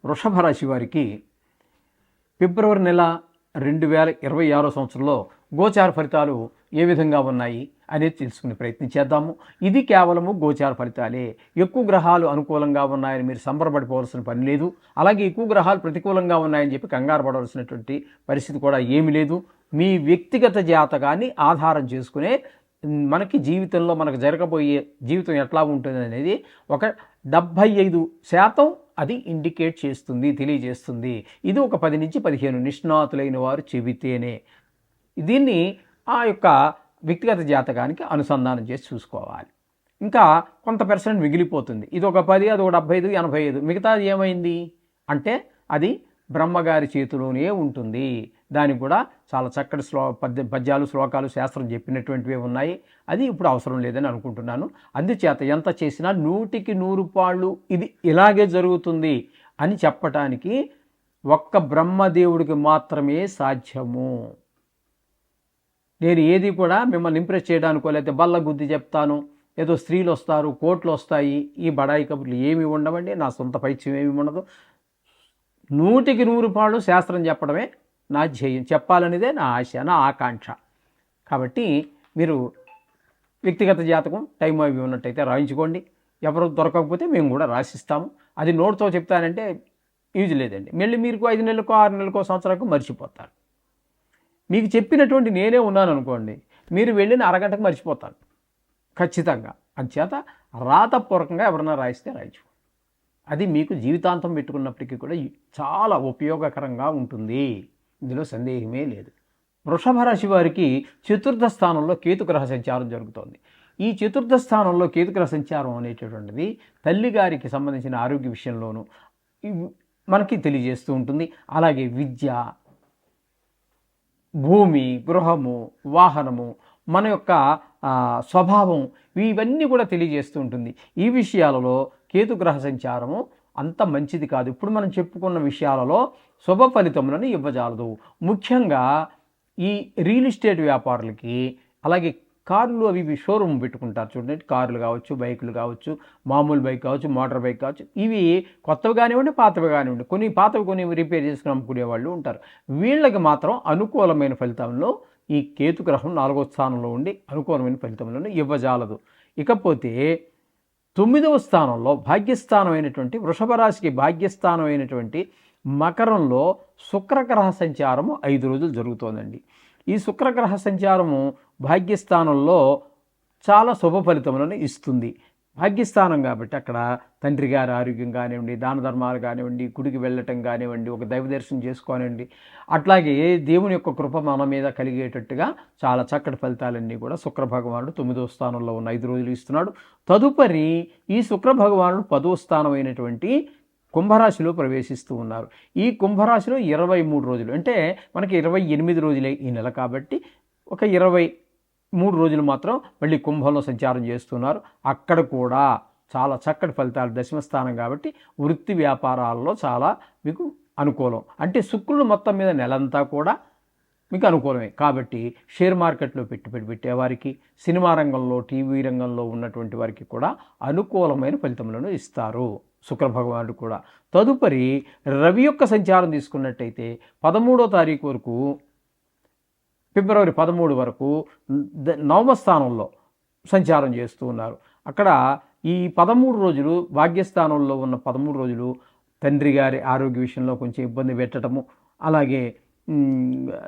వృషభ రాశి వారికి ఫిబ్రవరి నెల 2026 సంవత్సరంలో గోచార ఫలితాలు ఏ విధంగా ఉన్నాయి అనేది తెలుసుకునే ప్రయత్నం చేద్దాము. ఇది కేవలము గోచార ఫలితాలే. ఎక్కువ గ్రహాలు అనుకూలంగా ఉన్నాయని మీరు సంబరపడిపోవాల్సిన పని లేదు. అలాగే ఎక్కువ గ్రహాలు ప్రతికూలంగా ఉన్నాయని చెప్పి కంగారు పడవలసినటువంటి పరిస్థితి కూడా ఏమీ లేదు. మీ వ్యక్తిగత జాతకాన్ని ఆధారం చేసుకునే మనకి జీవితంలో మనకు జరగబోయే జీవితం ఎట్లా ఉంటుంది అనేది ఒక 75% అది ఇండికేట్ చేస్తుంది, తెలియజేస్తుంది. ఇది ఒక 10 నుంచి 15 నిష్ణాతులైన వారు చెబితేనే దీన్ని ఆ యొక్క వ్యక్తిగత జాతకానికి అనుసంధానం చేసి చూసుకోవాలి. ఇంకా కొంత % మిగిలిపోతుంది. ఇది ఒక 10, అది ఒక 75, 85. మిగతాది ఏమైంది అంటే అది బ్రహ్మగారి చేతిలోనే ఉంటుంది. దానికి కూడా చాలా చక్కటి పద్యాలు, శ్లోకాలు, శాస్త్రం చెప్పినటువంటివి ఉన్నాయి. అది ఇప్పుడు అవసరం లేదని అనుకుంటున్నాను. అందుచేత ఎంత చేసినా 100కి 100 పాళ్ళు ఇది ఇలాగే జరుగుతుంది అని చెప్పటానికి ఒక్క బ్రహ్మదేవుడికి మాత్రమే సాధ్యము. నేను ఏది కూడా మిమ్మల్ని ఇంప్రెస్ చేయడానికో లేకపోతే బల్ల గుద్ది చెప్తాను, ఏదో స్త్రీలు వస్తారు, కోట్లు వస్తాయి, ఈ బడాయి కబుర్లు ఏమి ఉండవండి. నా సొంత పైత్యం ఏమి ఉండదు. 100కి 100 పాళ్ళు శాస్త్రం చెప్పడమే నా ధ్యేయం, చెప్పాలనేదే నా ఆశ, నా ఆకాంక్ష. కాబట్టి మీరు వ్యక్తిగత జాతకం టైం అవి ఉన్నట్టయితే రాయించుకోండి. ఎవరు దొరకకపోతే మేము కూడా రాసిస్తాము. అది నోట్తో చెప్తానంటే యూజ్ లేదండి. మళ్ళీ మీరు 5 నెలలకో 6 నెలలకో సంవత్సరాలకు మర్చిపోతారు. మీకు చెప్పినటువంటి నేనే ఉన్నాను అనుకోండి, మీరు వెళ్ళిన అరగంటకు మర్చిపోతాను ఖచ్చితంగా. అందుచేత రాతపూర్వకంగా ఎవరన్నా రాయిస్తే రాయించుకోండి. అది మీకు జీవితాంతం పెట్టుకున్నప్పటికీ కూడా చాలా ఉపయోగకరంగా ఉంటుంది. ఇందులో సందేహమే లేదు. వృషభ రాశి వారికి చతుర్థ స్థానంలో కేతుగ్రహ సంచారం జరుగుతోంది. ఈ చతుర్థ స్థానంలో కేతుగ్రహ సంచారం అనేటటువంటిది తల్లిగారికి సంబంధించిన ఆరోగ్య విషయంలోనూ మనకి తెలియజేస్తూ ఉంటుంది. అలాగే విద్య, భూమి, గృహము, వాహనము, మన యొక్క స్వభావం, ఇవన్నీ కూడా తెలియజేస్తూ ఉంటుంది. ఈ విషయాలలో కేతుగ్రహ సంచారము అంత మంచిది కాదు. ఇప్పుడు మనం చెప్పుకున్న విషయాలలో శుభ ఫలితములను ఇవ్వజాలదు. ముఖ్యంగా ఈ రియల్ ఎస్టేట్ వ్యాపారులకి, అలాగే కార్లు అవి షోరూమ్ పెట్టుకుంటారు చూడండి. కార్లు కావచ్చు, బైకులు కావచ్చు, మామూలు బైక్ కావచ్చు, మోటార్ బైక్ కావచ్చు, ఇవి కొత్తవి కానివ్వండి, పాతవి కానివ్వండి, కొన్ని పాతవి కొన్ని రిపేర్ చేసుకుని అమ్ముకునే వాళ్ళు ఉంటారు. వీళ్ళకి మాత్రం అనుకూలమైన ఫలితంలో ఈ కేతుగ్రహం 4వ స్థానంలో ఉండి అనుకూలమైన ఫలితములను ఇవ్వజాలదు. ఇకపోతే 9వ స్థానంలో భాగ్యస్థానం అయినటువంటి వృషభ రాశికి భాగ్యస్థానం అయినటువంటి మకరంలో శుక్రగ్రహ సంచారము 5 రోజులు జరుగుతోందండి. ఈ శుక్రగ్రహ సంచారము భాగ్యస్థానంలో చాలా శుభ ఫలితములను ఇస్తుంది. భాగ్యస్థానం కాబట్టి అక్కడ తండ్రి గారి ఆరోగ్యం కానివ్వండి, దాన ధర్మాలు కానివ్వండి, గుడికి వెళ్ళటం కానివ్వండి, ఒక దైవ దర్శనం చేసుకోనివ్వండి, అట్లాగే దేవుని యొక్క కృప మన మీద కలిగేటట్టుగా చాలా చక్కటి ఫలితాలన్నీ కూడా శుక్ర భగవానుడు 9వ స్థానంలో ఉన్న 5 రోజులు ఇస్తున్నాడు. తదుపరి ఈ శుక్ర భగవానుడు 10వ స్థానం అయినటువంటి కుంభరాశిలో ప్రవేశిస్తూ ఉన్నారు. ఈ కుంభరాశిలో 23 రోజులు, అంటే మనకి 28 రోజులే ఈ నెల కాబట్టి ఒక 23 రోజులు మాత్రం మళ్ళీ కుంభంలో సంచారం చేస్తున్నారు. అక్కడ కూడా చాలా చక్కటి ఫలితాలు, దశమ స్థానం కాబట్టి వృత్తి వ్యాపారాల్లో చాలా మీకు అనుకూలం. అంటే శుక్రుడు మొత్తం మీద నెలంతా కూడా మీకు అనుకూలమే. కాబట్టి షేర్ మార్కెట్లో పెట్టుబడి పెట్టేవారికి, సినిమా రంగంలో, టీవీ రంగంలో ఉన్నటువంటి వారికి కూడా అనుకూలమైన ఫలితములను ఇస్తారు శుక్ర భగవానుడు కూడా. తదుపరి రవి యొక్క సంచారం తీసుకున్నట్టయితే 13వ తారీఖు వరకు, ఫిబ్రవరి 13 వరకు 9వ స్థానంలో సంచారం చేస్తూ ఉన్నారు. అక్కడ ఈ 13 రోజులు భాగ్యస్థానంలో ఉన్న 13 రోజులు తండ్రి గారి ఆరోగ్య విషయంలో కొంచెం ఇబ్బంది పెట్టడము, అలాగే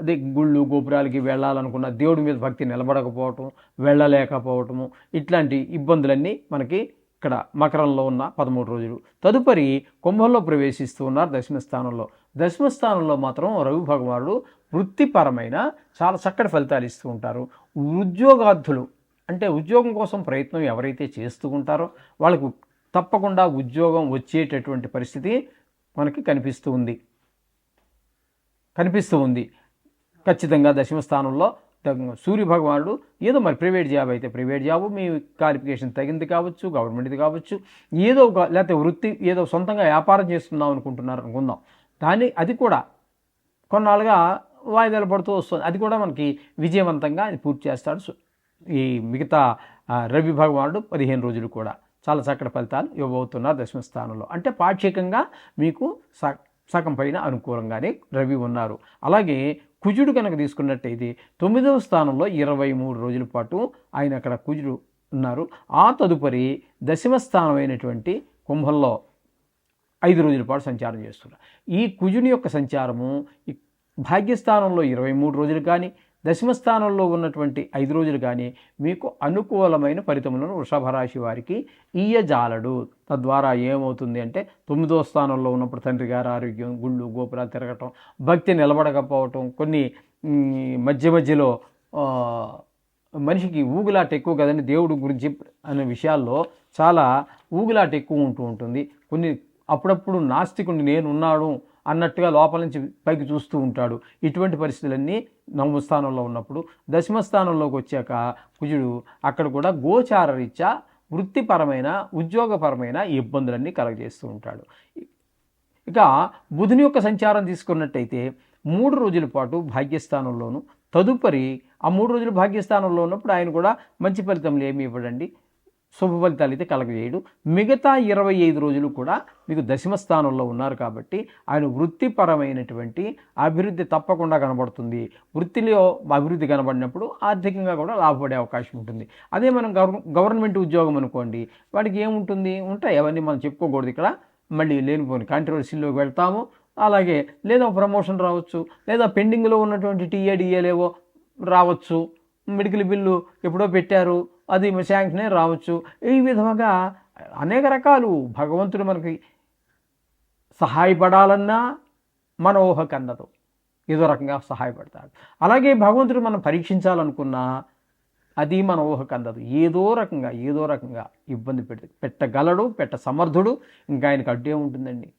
అదే గుళ్ళు గోపురాలకి వెళ్ళాలనుకున్న దేవుడి మీద భక్తి నిలబడకపోవటం, వెళ్ళలేకపోవటము, ఇట్లాంటి ఇబ్బందులన్నీ మనకి ఇక్కడ మకరంలో ఉన్న 13 రోజులు. తదుపరి కుంభంలో ప్రవేశిస్తూ ఉన్నారు దశమ స్థానంలో. దశమ స్థానంలో మాత్రం రవి భగవానుడు వృత్తిపరమైన చాలా చక్కటి ఫలితాలు ఇస్తూ ఉంటారు. ఉద్యోగార్థులు, అంటే ఉద్యోగం కోసం ప్రయత్నం ఎవరైతే చేస్తూ ఉంటారో వాళ్ళకు తప్పకుండా ఉద్యోగం వచ్చేటటువంటి పరిస్థితి మనకి కనిపిస్తూ ఉంది. ఖచ్చితంగా దశమ స్థానంలో సూర్య భగవానుడు ఏదో మరి ప్రైవేట్ జాబ్ అయితే ప్రైవేట్ జాబు, మీ క్వాలిఫికేషన్ తగింది కావచ్చు, గవర్నమెంట్ది కావచ్చు, ఏదో ఒక లేకపోతే వృత్తి, ఏదో సొంతంగా వ్యాపారం చేస్తున్నాం అనుకుంటున్నారు అనుకుందాం, అది కూడా కొన్నాళ్ళుగా వాయిదాలు పడుతూ వస్తుంది. అది కూడా మనకి విజయవంతంగా అది పూర్తి చేస్తాడు ఈ మిగతా రవి భగవానుడు 15 రోజులు కూడా. చాలా చక్కటి ఫలితాలు ఇవ్వబోతున్నారు దశమ స్థానంలో. అంటే పాక్షికంగా మీకు సగం పైన అనుకూలంగానే రవి ఉన్నారు. అలాగే కుజుడు కనుక తీసుకున్నట్టయితే 9వ స్థానంలో 23 రోజుల పాటు ఆయన అక్కడ కుజుడు ఉన్నారు. ఆ తదుపరి దశమ స్థానమైనటువంటి కుంభంలో 5 రోజుల పాటు సంచారం చేస్తున్నారు. ఈ కుజుని యొక్క సంచారము భాగ్యస్థానంలో 23 రోజులు కానీ, దశమ స్థానంలో ఉన్నటువంటి 5 రోజులు కానీ మీకు అనుకూలమైన ఫలితములను వృషభ రాశి వారికి ఇయ్యజాలడు. తద్వారా ఏమవుతుంది అంటే 9వ స్థానంలో ఉన్నప్పుడు తండ్రి గారి ఆరోగ్యం, గుళ్ళు గోపురాలు తిరగటం, భక్తి నిలబడకపోవటం, కొన్ని మధ్యలో మనిషికి ఊగులాట ఎక్కువ కదండి దేవుడు గురించి అనే విషయాల్లో చాలా ఊగులాట ఎక్కువ ఉంటుంది. కొన్ని అప్పుడప్పుడు నాస్తికుడిని నేనున్నాడు అన్నట్టుగా లోపల నుంచి పైకి చూస్తూ ఉంటాడు. ఇటువంటి పరిస్థితులన్నీ 9వ స్థానంలో ఉన్నప్పుడు, దశమ స్థానంలోకి వచ్చాక కుజుడు అక్కడ కూడా గోచార రీత్యా వృత్తిపరమైన ఉద్యోగపరమైన ఇబ్బందులన్నీ కలగజేస్తూ ఉంటాడు. ఇక బుధుని యొక్క సంచారం తీసుకున్నట్టయితే 3 రోజుల పాటు భాగ్యస్థానంలోను, తదుపరి ఆ 3 రోజులు భాగ్యస్థానంలో ఉన్నప్పుడు ఆయన కూడా మంచి ఫలితములు ఏమి ఇవ్వడండి, శుభ ఫలితాలు అయితే కలగజేయడు. మిగతా 25 రోజులు కూడా మీకు దశమ స్థానంలో ఉన్నారు కాబట్టి ఆయన వృత్తిపరమైనటువంటి అభివృద్ధి తప్పకుండా కనబడుతుంది. వృత్తిలో అభివృద్ధి కనబడినప్పుడు ఆర్థికంగా కూడా లాభపడే అవకాశం ఉంటుంది. అదే మనం గవర్నమెంట్ ఉద్యోగం అనుకోండి, వాడికి ఏముంటుంది, ఉంటాయి అవన్నీ మనం చెప్పుకోకూడదు ఇక్కడ, మళ్ళీ లేనిపోని కాంట్రవర్సీలోకి వెళ్తాము. అలాగే లేదా ప్రమోషన్ రావచ్చు, లేదా పెండింగ్లో ఉన్నటువంటి టీఏడిఏలేవో రావచ్చు, మెడికల్ బిల్లు ఎప్పుడో పెట్టారు అది శాంక్షనే రావచ్చు. ఈ విధంగా అనేక రకాలు భగవంతుడు మనకి సహాయపడాలన్నా మన ఊహ కన్నదు, ఏదో రకంగా సహాయపడతాడు. అలాగే భగవంతుడు మనం పరీక్షించాలనుకున్నా అది మన ఊహ కందదు, ఏదో రకంగా ఇబ్బంది పెట్టగలడు, సమర్థుడు. ఇంకా ఆయనకు అడ్డే ఉంటుందండి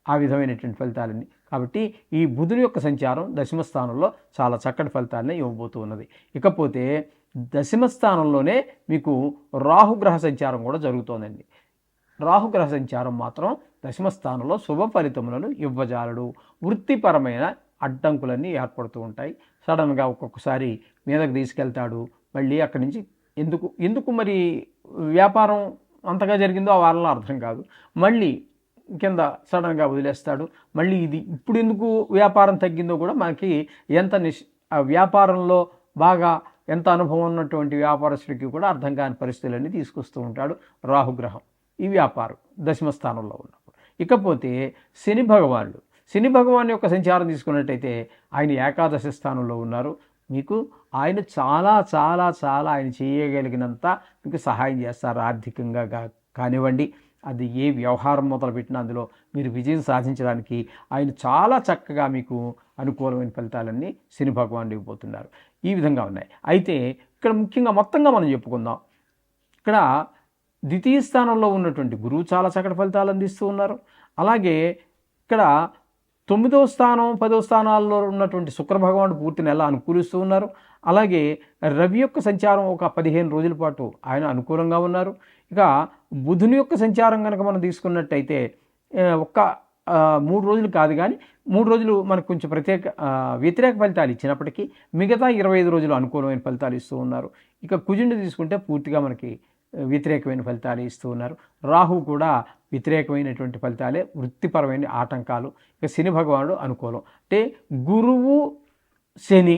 ఆ విధమైనటువంటి ఫలితాలన్నీ. కాబట్టి ఈ బుధుని యొక్క సంచారం దశమ స్థానంలో చాలా చక్కటి ఫలితాలనే ఇవ్వబోతూ ఉన్నది. ఇకపోతే దశమ స్థానంలోనే మీకు రాహుగ్రహ సంచారం కూడా జరుగుతోందండి. రాహుగ్రహ సంచారం మాత్రం దశమ స్థానంలో శుభ ఫలితములను ఇవ్వజాలడు. వృత్తిపరమైన అడ్డంకులన్నీ ఏర్పడుతూ ఉంటాయి. సడన్గా ఒక్కొక్కసారి మీదకు తీసుకెళ్తాడు, మళ్ళీ అక్కడి నుంచి ఎందుకు మరి వ్యాపారం అంతగా జరిగిందో ఆ వారంలో అర్థం కాదు, మళ్ళీ కింద సడన్గా వదిలేస్తాడు. మళ్ళీ ఇది ఇప్పుడు ఎందుకు వ్యాపారం తగ్గిందో కూడా మనకి ఆ వ్యాపారంలో బాగా ఎంత అనుభవం ఉన్నటువంటి వ్యాపారస్తుడికి కూడా అర్థం కాని పరిస్థితులన్నీ తీసుకొస్తూ ఉంటాడు రాహుగ్రహం ఈ వ్యాపారం దశమ స్థానంలో ఉన్నప్పుడు. ఇకపోతే శని భగవాన్ యొక్క సంచారం తీసుకున్నట్టయితే ఆయన ఏకాదశి స్థానంలో ఉన్నారు. మీకు ఆయన చాలా చాలా చాలా ఆయన చేయగలిగినంత మీకు సహాయం చేస్తారు. ఆర్థికంగా కానివ్వండి, అది ఏ వ్యవహారం మొదలుపెట్టినా అందులో మీరు విజయం సాధించడానికి ఆయన చాలా చక్కగా మీకు అనుకూలమైన ఫలితాలన్నీ శని భగవానుడు ఇవ్వబోతున్నారు. ఈ విధంగా ఉన్నాయి. అయితే ఇక్కడ ముఖ్యంగా మొత్తంగా మనం చెప్పుకుందాం. ఇక్కడ ద్వితీయ స్థానంలో ఉన్నటువంటి గురువు చాలా చక్కటి ఫలితాలు అందిస్తూ ఉన్నారు. అలాగే ఇక్కడ 9వ స్థానం 10వ స్థానాల్లో ఉన్నటువంటి శుక్రభగవానుడు పూర్తి నెల అనుకూలిస్తూ ఉన్నారు. అలాగే రవి యొక్క సంచారం ఒక 15 రోజుల పాటు ఆయన అనుకూలంగా ఉన్నారు. ఇక బుధుని యొక్క సంచారం కనుక మనం తీసుకున్నట్టయితే ఒక్క 3 రోజులు కాదు కానీ 3 రోజులు మనకు కొంచెం వ్యతిరేక ఫలితాలు ఇచ్చినప్పటికీ మిగతా 25 రోజులు అనుకూలమైన ఫలితాలు ఇస్తూ ఉన్నారు. ఇక కుజుడిని తీసుకుంటే పూర్తిగా మనకి వ్యతిరేకమైన ఫలితాలు ఇస్తూ ఉన్నారు. రాహు కూడా వ్యతిరేకమైనటువంటి ఫలితాలే, వృత్తిపరమైన ఆటంకాలు. ఇక శని భగవానుడు అనుకూలం. అంటే గురువు, శని,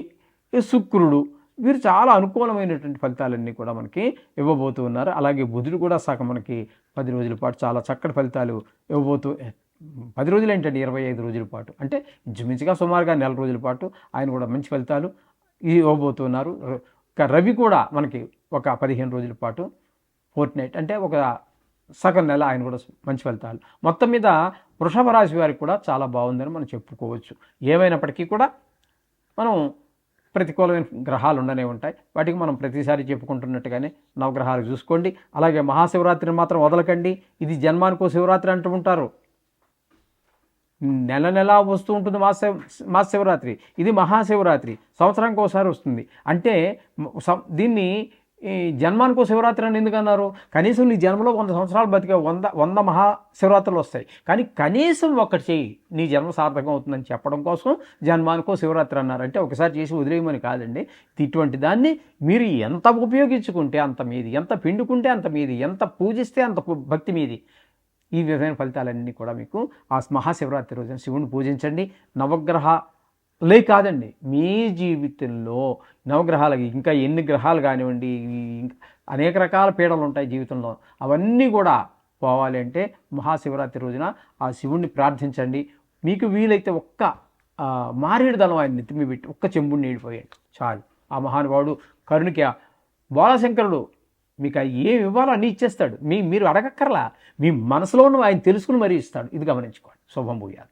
శుక్రుడు వీరు చాలా అనుకూలమైనటువంటి ఫలితాలన్నీ కూడా మనకి ఇవ్వబోతూ ఉన్నారు. అలాగే బుధుడు కూడా సగం మనకి 10 రోజుల పాటు చాలా చక్కటి ఫలితాలు ఇవ్వబోతూ 10 రోజులు ఏంటంటే 25 రోజుల పాటు, అంటే ఇంచుమించుగా సుమారుగా నెల రోజుల పాటు ఆయన కూడా మంచి ఫలితాలు ఇవ్వబోతున్నారు. ఇక రవి కూడా మనకి ఒక 15 రోజుల పాటు ఫోర్ట్నైట్ అంటే ఒక సగం నెల ఆయన కూడా మంచి ఫలితాలు. మొత్తం మీద వృషభ రాశి వారికి కూడా చాలా బాగుందని మనం చెప్పుకోవచ్చు. ఏమైనప్పటికీ కూడా మనం ప్రతికూలమైన గ్రహాలు ఉండనే ఉంటాయి. వాటికి మనం ప్రతిసారి చెప్పుకుంటున్నట్టుగానే నవగ్రహాలు చూసుకోండి. అలాగే మహాశివరాత్రిని మాత్రం వదలకండి. ఇది జన్మానికో శివరాత్రి అంటూ ఉంటారు. నెల వస్తూ ఉంటుంది మహాశివరాత్రి. ఇది మహాశివరాత్రి సంవత్సరానికి ఒకసారి వస్తుంది. అంటే దీన్ని ఈ జన్మానికో శివరాత్రి అని ఎందుకు అన్నారు? కనీసం నీ జన్మలో 100 సంవత్సరాలు బతికే 100 మహాశివరాత్రులు వస్తాయి, కానీ కనీసం ఒక్కటి చెయ్యి నీ జన్మ సార్థకం అవుతుందని చెప్పడం కోసం జన్మానికో శివరాత్రి అన్నారు. అంటే ఒకసారి చేసి వదిలేయమని కాదండి. ఇటువంటి దాన్ని మీరు ఎంత ఉపయోగించుకుంటే అంత మీది, ఎంత పిండుకుంటే అంత మీది, ఎంత పూజిస్తే అంత భక్తి మీది. ఈ విధమైన ఫలితాలన్నీ కూడా మీకు ఆ మహాశివరాత్రి రోజున శివుని పూజించండి. నవగ్రహాలే కాదండి, మీ జీవితంలో నవగ్రహాలకి ఇంకా ఎన్ని గ్రహాలు కానివ్వండి, అనేక రకాల పీడలు ఉంటాయి జీవితంలో, అవన్నీ కూడా పోవాలి అంటే మహాశివరాత్రి రోజున ఆ శివుణ్ణి ప్రార్థించండి. మీకు వీలైతే ఒక్క మారేడు దళం ఆయన నెత్తిమి పెట్టి ఒక్క చెంబుడు నీళ్ళు పోయండి చాలు. ఆ మహానుభావుడు కరుణికి బాలశంకరుడు మీకు ఏమి ఇవ్వాలో అన్నీ ఇచ్చేస్తాడు. మీరు అడగక్కర్లా, మీ మనసులో ఉన్న ఆయన తెలుసుకుని మరీ ఇస్తాడు. ఇది గమనించుకోండి. శుభం భూయాలు.